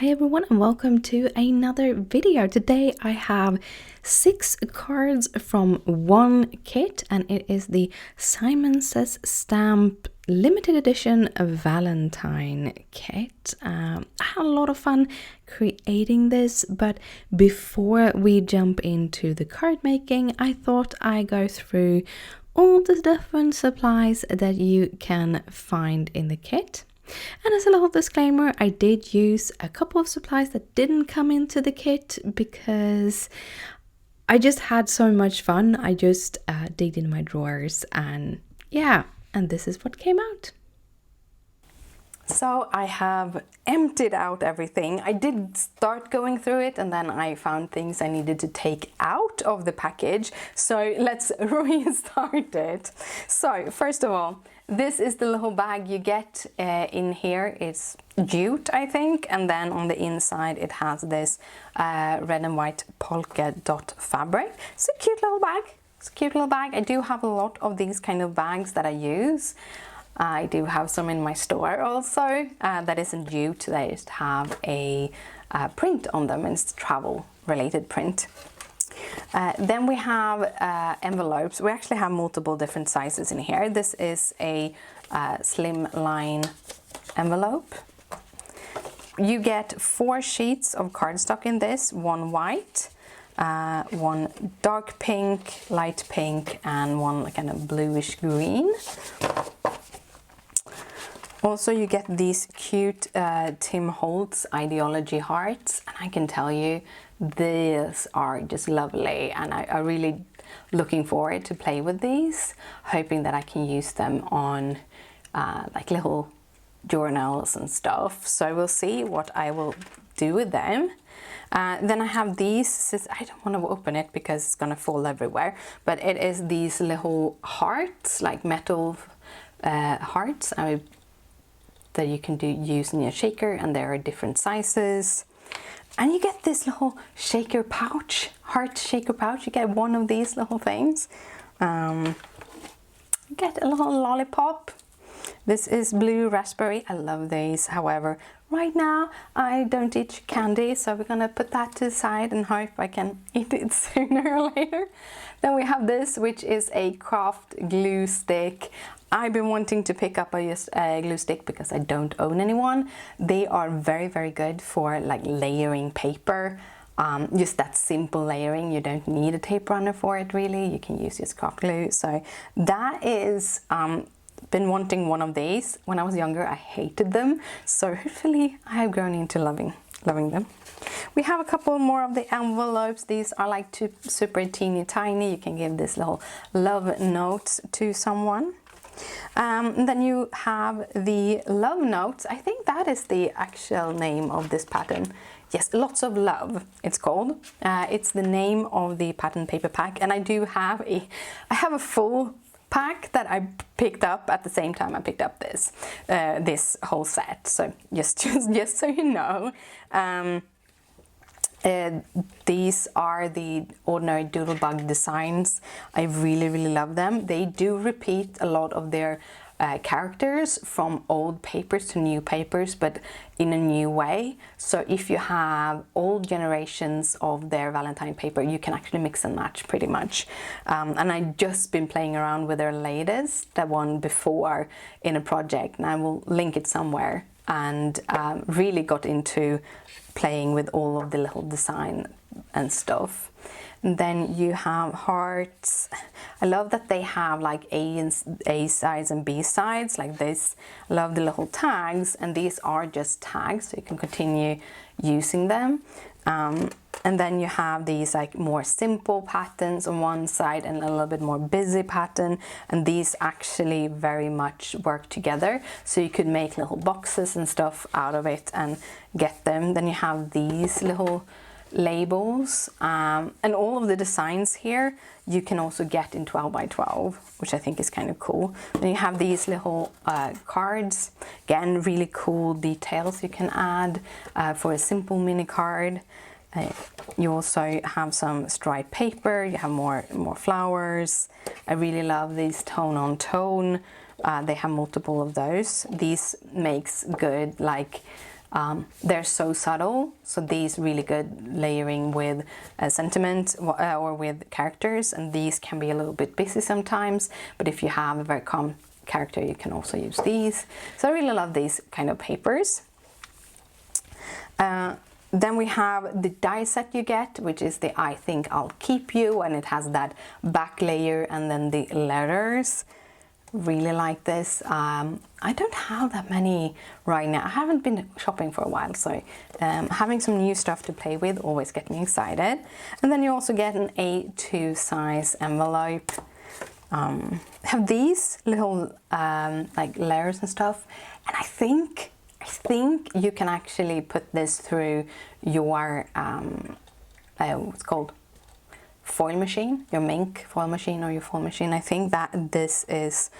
Hi everyone and welcome to another video. Today I have 6 cards from one kit and it is the Simon Says Stamp limited edition Valentine kit. I had a lot of fun creating this, but before we jump into the card making, I thought I'd go through all the different supplies that you can find in the kit. And as a little disclaimer, I did use a couple of supplies that didn't come into the kit because I just had so much fun. I just digged in my drawers and yeah, and this is what came out. So I have emptied out everything. I did start going through it and then I found things I needed to take out of the package. So let's restart it. So first of all, this is the little bag you get in here. It's jute, I think, and then on the inside it has this red and white polka dot fabric. It's a cute little bag. It's a cute little bag. I do have a lot of these kind of bags that I use. I do have some in my store also that isn't jute. They just have a print on them, and it's travel related print. Then we have envelopes. We actually have multiple different sizes in here. This is a slimline envelope. You get 4 sheets of cardstock in this, one white, one dark pink, light pink, and one kind of bluish green. Also, you get these cute Tim Holtz Idea-ology hearts, and I can tell you, these are just lovely, and I'm really looking forward to play with these, hoping that I can use them on like little journals and stuff. So we'll see what I will do with them. Then I have these. I don't want to open it because it's gonna fall everywhere, but it is these little hearts, like metal hearts that you can use in your shaker, and there are different sizes. And you get this little shaker pouch, heart shaker pouch. You get one of these little things. You get a little lollipop. This is blue raspberry. I love these. However, right now I don't eat candy, so we're gonna put that to the side and hope I can eat it sooner or later. Then we have this, which is a craft glue stick. I've been wanting to pick up a glue stick because I don't own anyone. They are very, very good for like layering paper. Just that simple layering. You don't need a tape runner for it really. You can use just craft glue. So that is, been wanting one of these. When I was younger, I hated them. So hopefully I have grown into loving them. We have a couple more of the envelopes. These are like super teeny tiny. You can give this little love notes to someone. Then you have the love notes. I think that is the actual name of this pattern. Yes, Lots of Love it's called. It's the name of the pattern paper pack, and I have a full pack that I picked up at the same time I picked up this whole set. So just so you know. These are the ordinary Doodlebug designs. I really love them. They do repeat a lot of their characters from old papers to new papers, but in a new way. So if you have old generations of their Valentine paper, you can actually mix and match pretty much. And I've just been playing around with their latest, the one before, in a project, and I will link it somewhere. And really got into playing with all of the little design and stuff. And then you have hearts. I love that they have like A sides and B sides like this. I love the little tags, and these are just tags, so you can continue using them. And then you have these like more simple patterns on one side and a little bit more busy pattern, and these actually very much work together, so you could make little boxes and stuff out of it and get them. Then you have these little labels, and all of the designs here you can also get in 12 by 12, which I think is kind of cool. Then you have these little cards, again really cool details you can add for a simple mini card. You also have some striped paper, you have more flowers. I really love these tone on tone. They have multiple of those. These makes good like They're so subtle, so these really good layering with sentiment or with characters, and these can be a little bit busy sometimes, but if you have a very calm character you can also use these. So I really love these kind of papers. Then we have the die set you get, which is the I Think I'll Keep You, and it has that back layer and then the letters. Really like this. I don't have that many right now. I haven't been shopping for a while, so having some new stuff to play with always gets me excited. And then you also get an A2 size envelope. Have these little like layers and stuff, and I think you can actually put this through your what's called foil machine, your Mink foil machine or your foil machine. I think that this is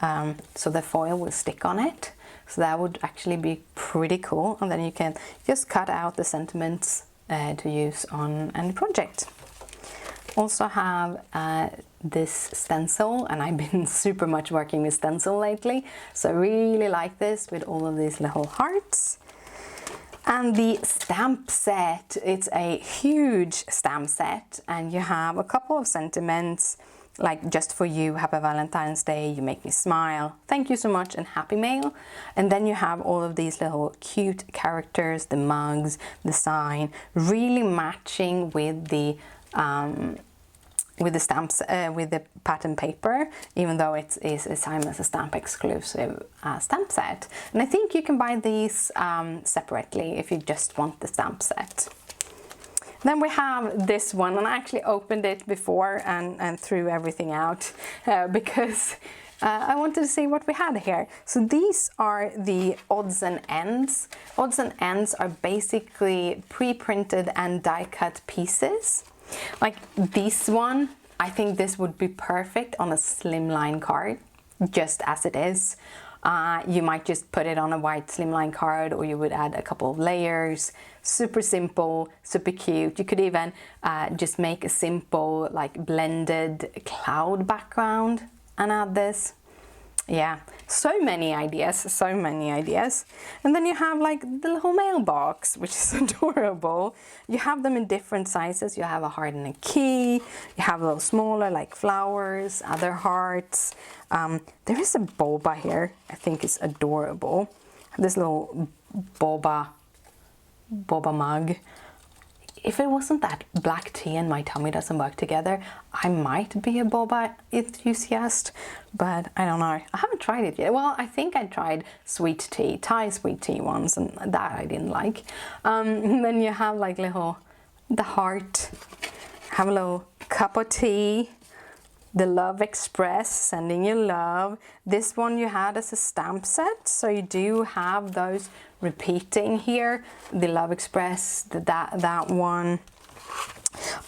so the foil will stick on it, so that would actually be pretty cool, and then you can just cut out the sentiments to use on any project. Also have this stencil, and I've been super much working with stencil lately, so I really like this with all of these little hearts. And the stamp set, it's a huge stamp set, and you have a couple of sentiments like Just For You, Happy Valentine's Day, You Make Me Smile, Thank You So Much, and Happy Mail. And then you have all of these little cute characters, the mugs, the sign, really matching with the stamps, with the pattern paper, even though it is assigned as a stamp exclusive stamp set. And I think you can buy these separately if you just want the stamp set. Then we have this one, and I actually opened it before and threw everything out because I wanted to see what we had here. So these are the odds and ends. Odds and ends are basically pre-printed and die-cut pieces. Like this one, I think this would be perfect on a slimline card, just as it is. You might just put it on a white slimline card, or you would add a couple of layers. Super simple, super cute. You could even just make a simple like blended cloud background and add this. Yeah, so many ideas, so many ideas. And then you have like the little mailbox, which is adorable. You have them in different sizes. You have a heart and a key. You have a little smaller like flowers, other hearts. There is a boba here. I think it's adorable. This little boba mug. If it wasn't that black tea and my tummy doesn't work together, I might be a boba enthusiast, but I don't know. I haven't tried it yet. Well, I think I tried sweet tea, Thai sweet tea once, and that I didn't like. And then you have like the heart, have a little cup of tea, the Love Express, sending you love. This one you had as a stamp set, so you do have those repeating here. The Love Express, that one.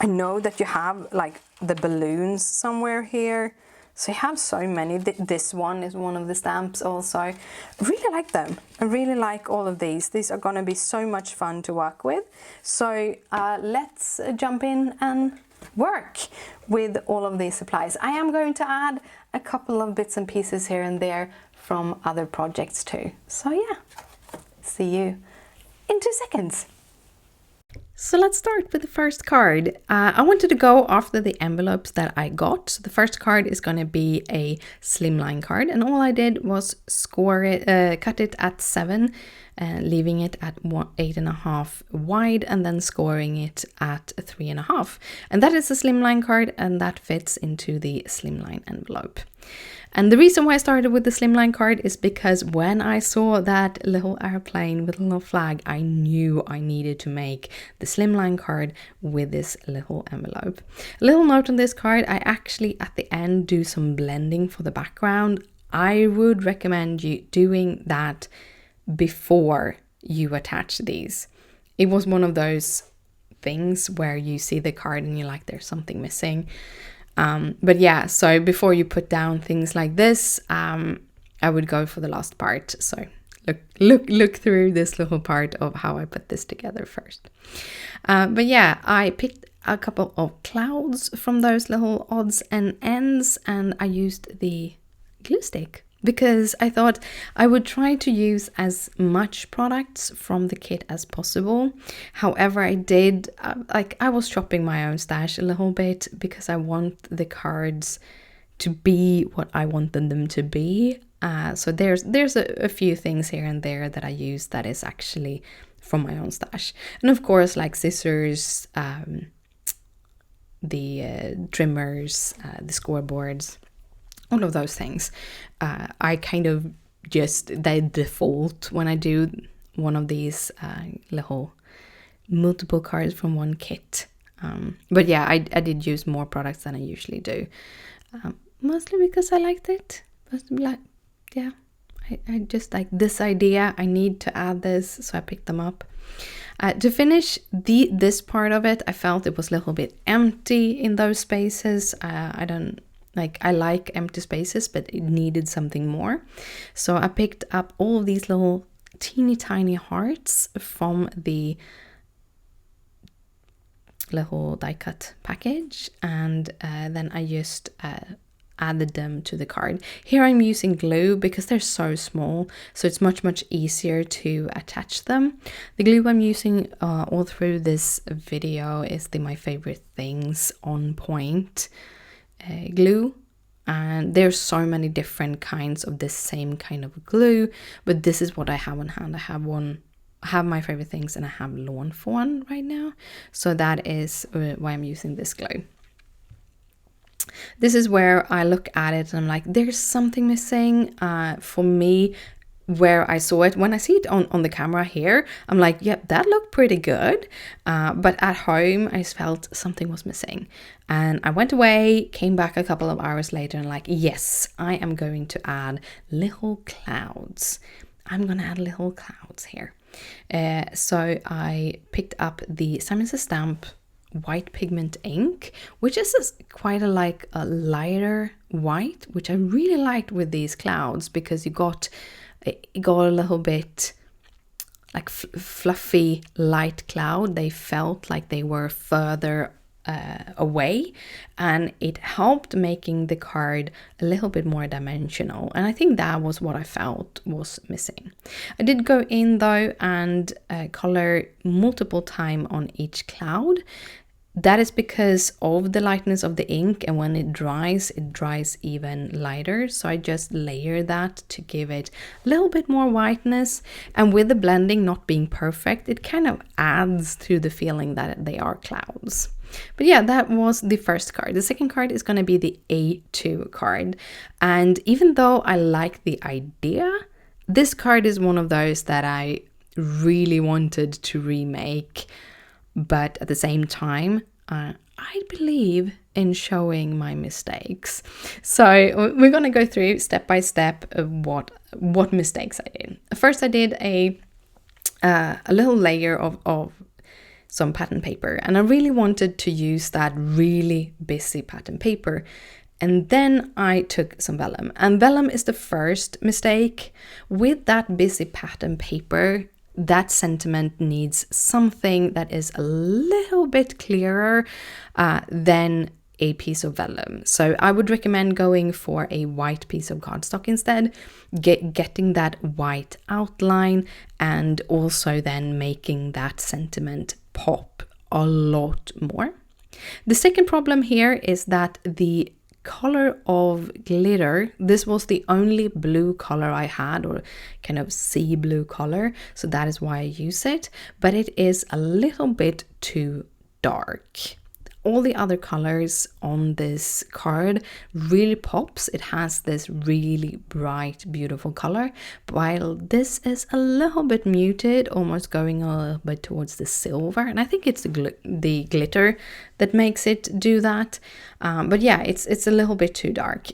I know that you have like the balloons somewhere here, so you have so many. This one is one of the stamps also. I really like them. I really like all of these. These are gonna be so much fun to work with. So let's jump in and work with all of these supplies. I am going to add a couple of bits and pieces here and there from other projects too. So yeah, see you in 2 seconds. So let's start with the first card. I wanted to go after the envelopes that I got. So the first card is going to be a slimline card, and all I did was cut it at 7, leaving it at 8.5 wide, and then scoring it at 3.5. And that is a slimline card, and that fits into the slimline envelope. And the reason why I started with the slimline card is because when I saw that little airplane with a little flag, I knew I needed to make the slimline card with this little envelope. A little note on this card, I actually at the end do some blending for the background. I would recommend you doing that before you attach these. It was one of those things where you see the card and you're like, there's something missing. But yeah, so before you put down things like this, I would go for the last part. So look through this little part of how I put this together first. But yeah, I picked a couple of clouds from those little odds and ends, and I used the glue stick because I thought I would try to use as much products from the kit as possible. However, I did, I was shopping my own stash a little bit because I want the cards to be what I wanted them to be. So there's a few things here and there that I use that is actually from my own stash. And of course, like scissors, the trimmers, the scoreboards, all of those things. I kind of just, they default when I do one of these little multiple cards from one kit. But yeah, I did use more products than I usually do. Mostly because I liked it. But like, yeah, I just like this idea. I need to add this, so I picked them up. To finish this part of it, I felt it was a little bit empty in those spaces. I like empty spaces, but it needed something more. So I picked up all of these little teeny tiny hearts from the little die cut package, and then I just added them to the card. Here I'm using glue because they're so small, so it's much easier to attach them. The glue I'm using all through this video is the My Favorite Things On Point glue, and there's so many different kinds of this same kind of glue, but this is what I have on hand. I have My Favorite Things and I have Lawn Fawn right now, so that is why I'm using this glue. This is where I look at it and I'm like, there's something missing. For me, where I saw it, when I see it on the camera here, I'm like, yep, that looked pretty good. But at home, I felt something was missing. And I went away, came back a couple of hours later and like, yes, I am going to add little clouds. I'm going to add little clouds here. So I picked up the Simon Says Stamp white pigment ink, which is quite a lighter white, which I really liked with these clouds because it got a little bit like fluffy light cloud. They felt like they were further away, and it helped making the card a little bit more dimensional, and I think that was what I felt was missing. I did go in though and color multiple times on each cloud. That is because of the lightness of the ink, and when it dries even lighter. So I just layer that to give it a little bit more whiteness. And with the blending not being perfect, it kind of adds to the feeling that they are clouds. But yeah, that was the first card. The second card is going to be the A2 card. And even though I like the idea, this card is one of those that I really wanted to remake. But at the same time, I believe in showing my mistakes. So we're going to go through step by step of what mistakes I did. First, I did a little layer of some pattern paper, and I really wanted to use that really busy pattern paper. And then I took some vellum, and vellum is the first mistake. With that busy pattern paper, that sentiment needs something that is a little bit clearer than a piece of vellum. So I would recommend going for a white piece of cardstock instead, getting that white outline, and also then making that sentiment pop a lot more. The second problem here is that the color of glitter, this was the only blue color I had, or kind of sea blue color, so that is why I use it, but it is a little bit too dark. All the other colors on this card really pops. It has this really bright, beautiful color, while this is a little bit muted, almost going a little bit towards the silver. And I think it's the glitter that makes it do that. But yeah, it's a little bit too dark.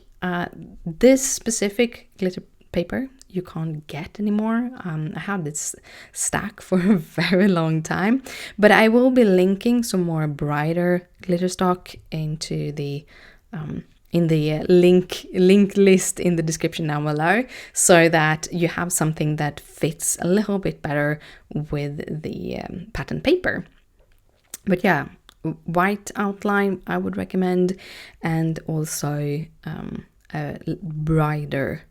This specific glitter paper you can't get anymore. I had this stack for a very long time, but I will be linking some more brighter glitter stock into the in the link list in the description down below, so that you have something that fits a little bit better with the pattern paper. But yeah, white outline I would recommend, and also a brighter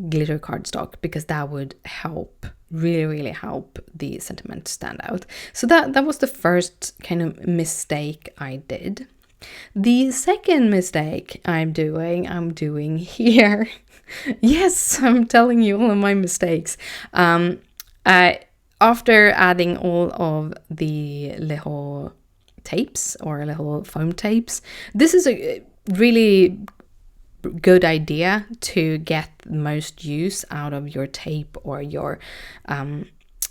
glitter cardstock, because that would help, really help the sentiment stand out. So that was the first kind of mistake I did. The second mistake I'm doing here. Yes, I'm telling you all of my mistakes. After adding all of the little tapes or little foam tapes, this is a really good idea to get the most use out of your tape, or your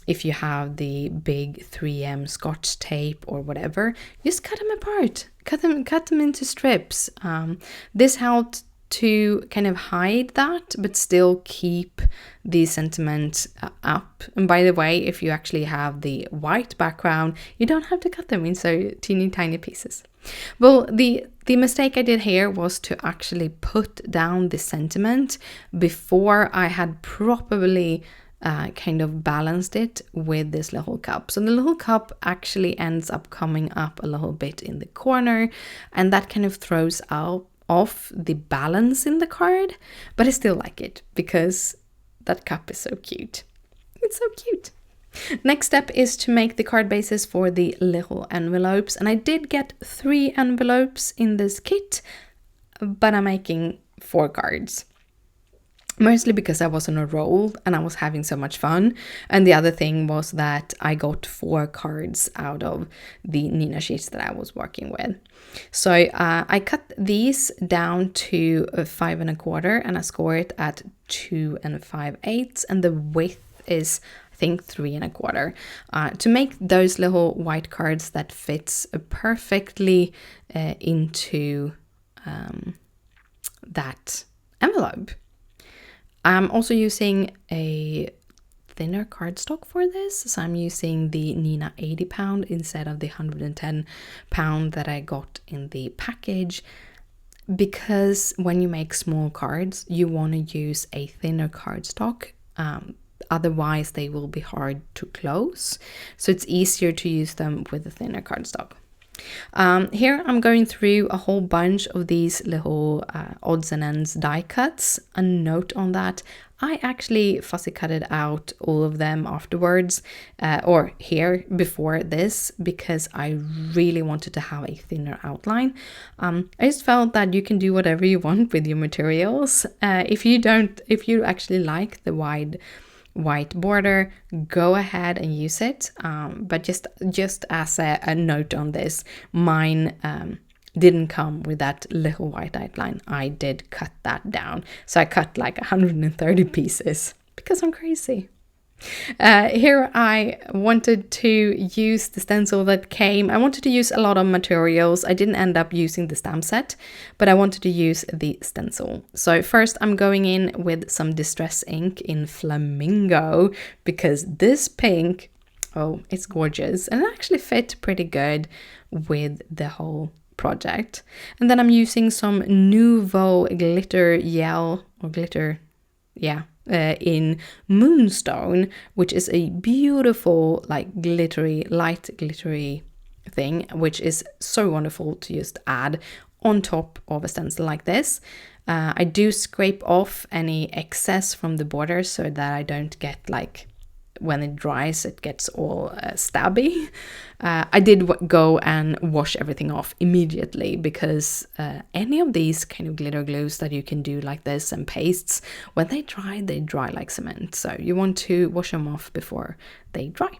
if you have the big 3M Scotch tape or whatever, just cut them apart, cut them into strips. This helped to kind of hide that, but still keep the sentiment up. And by the way, if you actually have the white background, you don't have to cut them in so teeny tiny pieces. Well, the mistake I did here was to actually put down the sentiment before I had properly kind of balanced it with this little cup. So the little cup actually ends up coming up a little bit in the corner, and that kind of throws off the balance in the card, but I still like it because that cup is so cute. It's so cute. Next step is to make the card bases for the little envelopes, and I did get 3 envelopes in this kit, but I'm making 4 cards. Mostly because I was on a roll and I was having so much fun. And the other thing was that I got 4 cards out of the Neenah sheets that I was working with. So I cut these down to 5 1/4, and I score it at 2 5/8, and the width is, I think, 3 1/4, to make those little white cards that fits perfectly into that envelope. I'm also using a thinner cardstock for this, so I'm using the Neenah 80 pound instead of the 110 pound that I got in the package, because when you make small cards, you want to use a thinner cardstock. Otherwise, they will be hard to close, so it's easier to use them with a thinner cardstock. Here I'm going through a whole bunch of these little odds and ends die cuts. A note on that, I actually fussy cutted out all of them afterwards, or here before this, because I really wanted to have a thinner outline. I just felt that you can do whatever you want with your materials. If you actually like the white border, go ahead and use it, but just as a note on this, mine didn't come with that little white outline. I did cut that down, so I cut like 130 pieces because I'm crazy. Here I wanted to use the stencil that came. I wanted to use a lot of materials. I didn't end up using the stamp set, but I wanted to use the stencil. So first I'm going in with some distress ink in Flamingo, because this pink, oh, it's gorgeous, and it actually fit pretty good with the whole project. And then I'm using some Nouveau glitter gel, or glitter, yeah, in Moonstone, which is a beautiful, like glittery, light glittery thing, which is so wonderful to just add on top of a stencil like this. I do scrape off any excess from the border so that I don't get, like, when it dries, it gets all stabby. I did go and wash everything off immediately, because any of these kind of glitter glues that you can do like this and pastes, when they dry like cement. So you want to wash them off before they dry.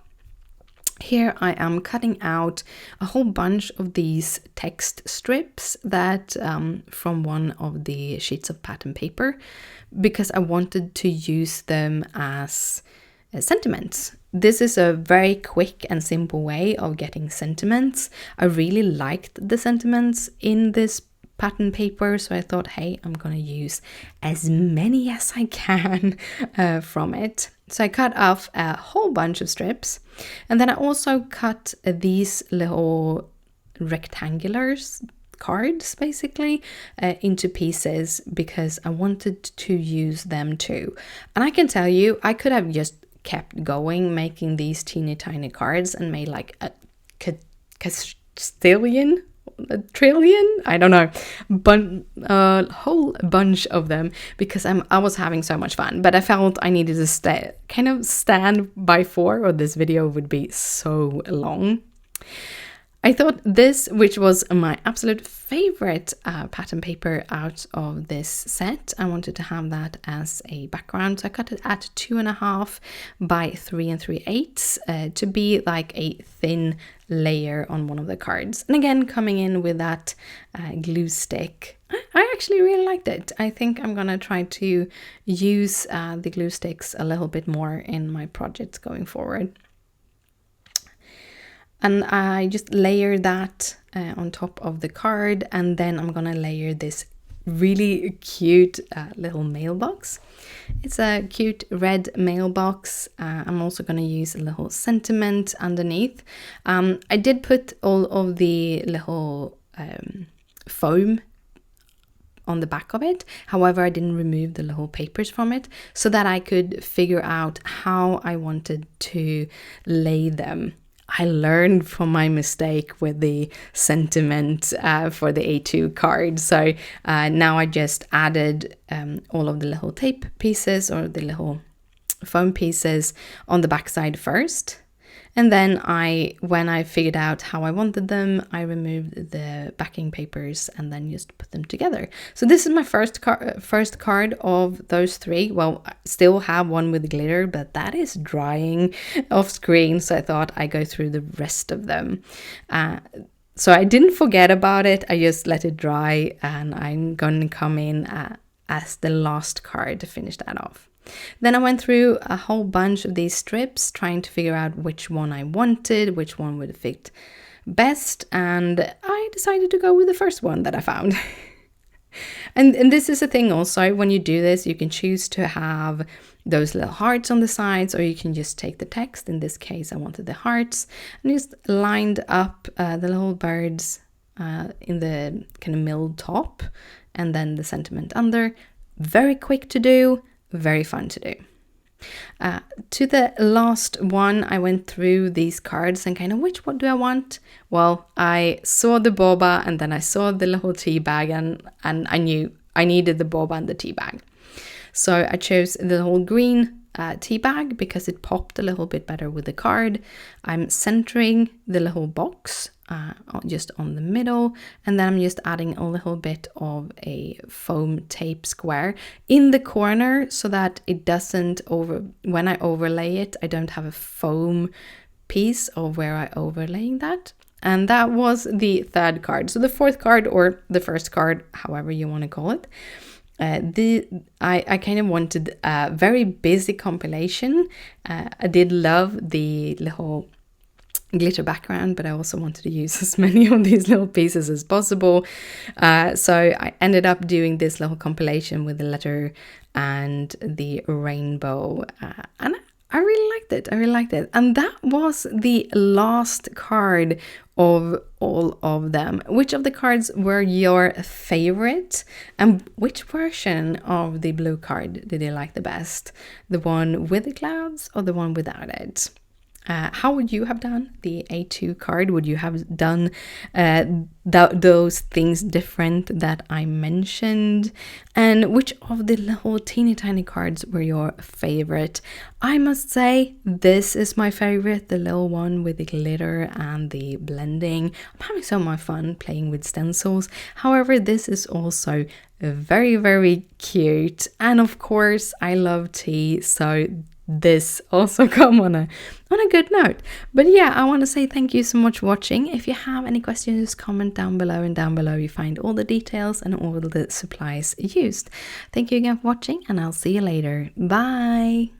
Here I am cutting out a whole bunch of these text strips that from one of the sheets of pattern paper, because I wanted to use them as sentiments. This is a very quick and simple way of getting sentiments. I really liked the sentiments in this pattern paper, so I thought, hey, I'm gonna use as many as I can from it. So I cut off a whole bunch of strips, and then I also cut these little rectangular cards basically into pieces, because I wanted to use them too. And I can tell you, I could have just kept going making these teeny tiny cards and made like a castillion trillion, I don't know, but whole bunch of them, because I was having so much fun. But I felt I needed to stand by 4, or this video would be so long. I thought this, which was my absolute favorite pattern paper out of this set, I wanted to have that as a background. So I cut it at 2.5 by 3 3/8 to be like a thin layer on one of the cards. And again, coming in with that glue stick. I actually really liked it. I think I'm gonna try to use the glue sticks a little bit more in my projects going forward. And I just layer that on top of the card, and then I'm gonna layer this really cute little mailbox. It's a cute red mailbox. I'm also gonna use a little sentiment underneath. I did put all of the little foam on the back of it. However, I didn't remove the little papers from it so that I could figure out how I wanted to lay them. I learned from my mistake with the sentiment for the A2 card. So now I just added all of the little tape pieces or the little foam pieces on the back side first. And then when I figured out how I wanted them, I removed the backing papers and then just put them together. So this is my first card of those 3. Well, I still have one with glitter, but that is drying off screen. So I thought I'd go through the rest of them. So I didn't forget about it. I just let it dry, and I'm going to come in as the last card to finish that off. Then I went through a whole bunch of these strips trying to figure out which one I wanted, which one would fit best, and I decided to go with the first one that I found. and this is a thing also, when you do this, you can choose to have those little hearts on the sides, or you can just take the text. In this case, I wanted the hearts, and just lined up the little birds in the kind of milled top, and then the sentiment under. Very quick to do. Very fun to do. To the last one, I went through these cards and kind of which one do I want? Well, I saw the boba, and then I saw the little tea bag, and I knew I needed the boba and the tea bag. So I chose the whole green tea bag because it popped a little bit better with the card. I'm centering the little box just on the middle, and then I'm just adding a little bit of a foam tape square in the corner so that it doesn't when I overlay it, I don't have a foam piece of where I overlaying that. And that was the 3rd card. So the 4th card, or the first card, however you want to call it. I kind of wanted a very busy compilation. I did love the little glitter background, but I also wanted to use as many of these little pieces as possible. So I ended up doing this little compilation with the letter and the rainbow, and I really liked it. I really liked it. And that was the last card of all of them. Which of the cards were your favorite? And which version of the blue card did you like the best? The one with the clouds or the one without it? How would you have done the A2 card? Would you have done those things different that I mentioned? And which of the little teeny tiny cards were your favorite? I must say this is my favorite, the little one with the glitter and the blending. I'm having so much fun playing with stencils. However, this is also very, very cute. And of course, I love tea, so this also come on a good note. But yeah, I want to say thank you so much for watching. If you have any questions, comment down below, and down below you find all the details and all the supplies used. Thank you again for watching, and I'll see you later. Bye.